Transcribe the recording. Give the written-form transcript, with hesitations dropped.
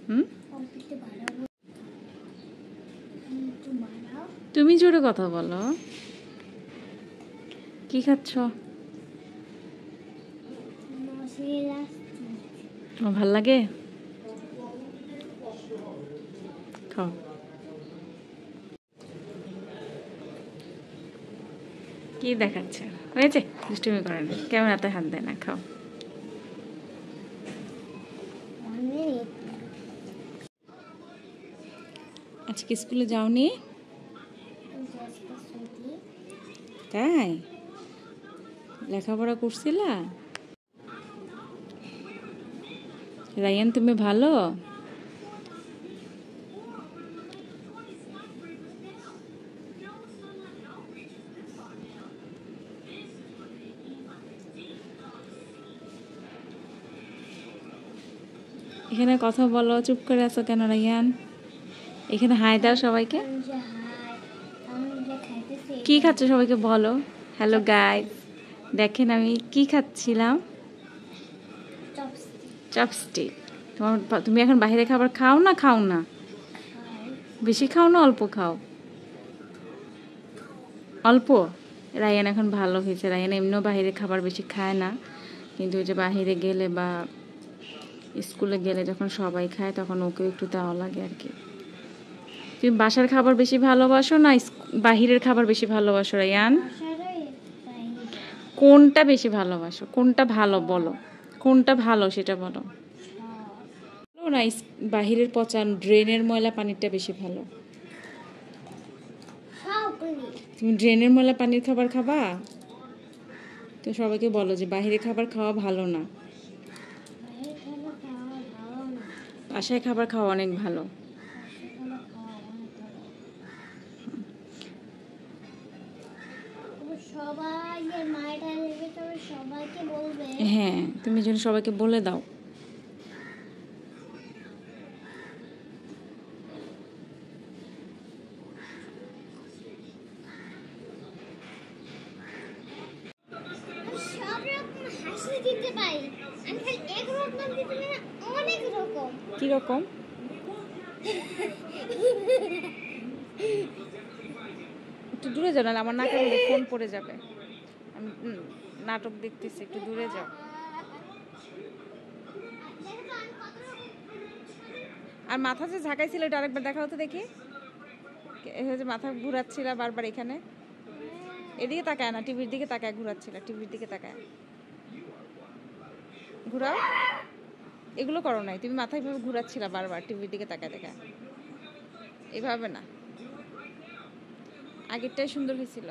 হুম, তুমি জোরে কথা বলো। কি খাচ্ছ? তোমার ভাল লাগে? খাও। কি দেখাচ্ছে? হয়েছে? দুষ্টুমি করে না, ক্যামেরাতে হাত দেয় না। খাও। আজকে স্কুলে যাওনি? তাই? লেখাপড়া করছিলা? রায়ান তুমি ভালো? এখানে কথা বলো, চুপ করে আছো কেন রায়ান? এখানে হাই দাও সবাইকে। কি খাচ্ছ সবাইকে বলো। হ্যালো গাইস, দেখেন আমি কি খাচ্ছিলাম। চপস্টিক। তুমি এখন বাইরে খাবার খাও না? খাও না? বেশি খাও না অল্প খাও? অল্প। রায়ান এখন ভালো হয়েছে। রায়ান এমনিও বাইরে খাবার বেশি খায় না, কিন্তু ওই যে বাইরে গেলে বা স্কুলে গেলে যখন সবাই খায় তখন ওকেও একটু দেওয়া লাগে আর কি। তুমি বাসার খাবার বেশি ভালোবাসো না বাহিরের খাবার বেশি ভালোবাসো রায়ান? কোনটা বেশি ভালোবাসো? কোনটা ভালো বলো, কোনটা ভালো সেটা বলো না। বাহিরের পচা ড্রেনের ময়লা পানিটা বেশি ভালো? তুমি ড্রেনের ময়লা পানির খাবার খাবা? তো সবাইকে বলো যে বাহিরের খাবার খাওয়া ভালো না, বাসায় খাবার খাওয়া অনেক ভালো। হ্যাঁ, তুমি যেন সবাইকে বলে দাও। কি রকম? একটু দূরে যাও, নাহলে আমার নাকের মধ্যে ফোন পড়ে যাবে। আমি নাটক দেখতেছি, একটু দূরে যাও। আর মাথা যে ঝাঁকাইছিল এটা আরেকবার দেখাও তো দেখি। যে মাথা ঘুরাচ্ছিল বারবার এখানে, এদিকে তাকায় না, টিভির দিকে তাকায় ঘুরাচ্ছিল, টিভির দিকে তাকায়। ঘুরাও। এগুলো করো নাই, তুমি মাথা এইভাবে ঘুরাচ্ছিল বারবার টিভির দিকে তাকায় তাকায়। এভাবে না, আগেরটাই সুন্দর হয়েছিল।